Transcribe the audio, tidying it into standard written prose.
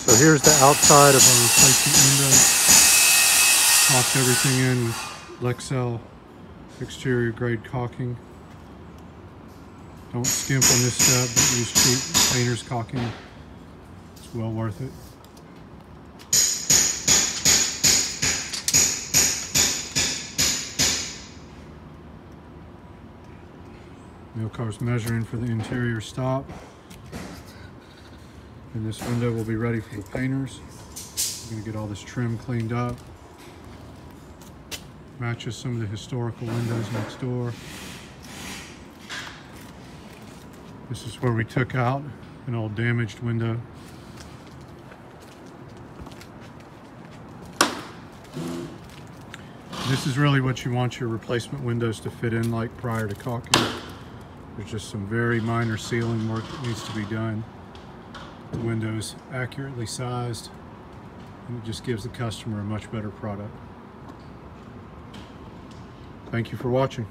So here's the outside of our replacement window. Caulked everything in with Lexel exterior grade caulking. Don't skimp on this step, but use cheap painter's caulking. It's well worth it. Milcar's measuring for the interior stop. And this window will be ready for the painters. I'm going to get all this trim cleaned up. Matches some of the historical windows next door. This is where we took out an old damaged window. This is really what you want your replacement windows to fit in like prior to caulking. There's just some very minor sealing work that needs to be done. The window is accurately sized, and it just gives the customer a much better product. Thank you for watching.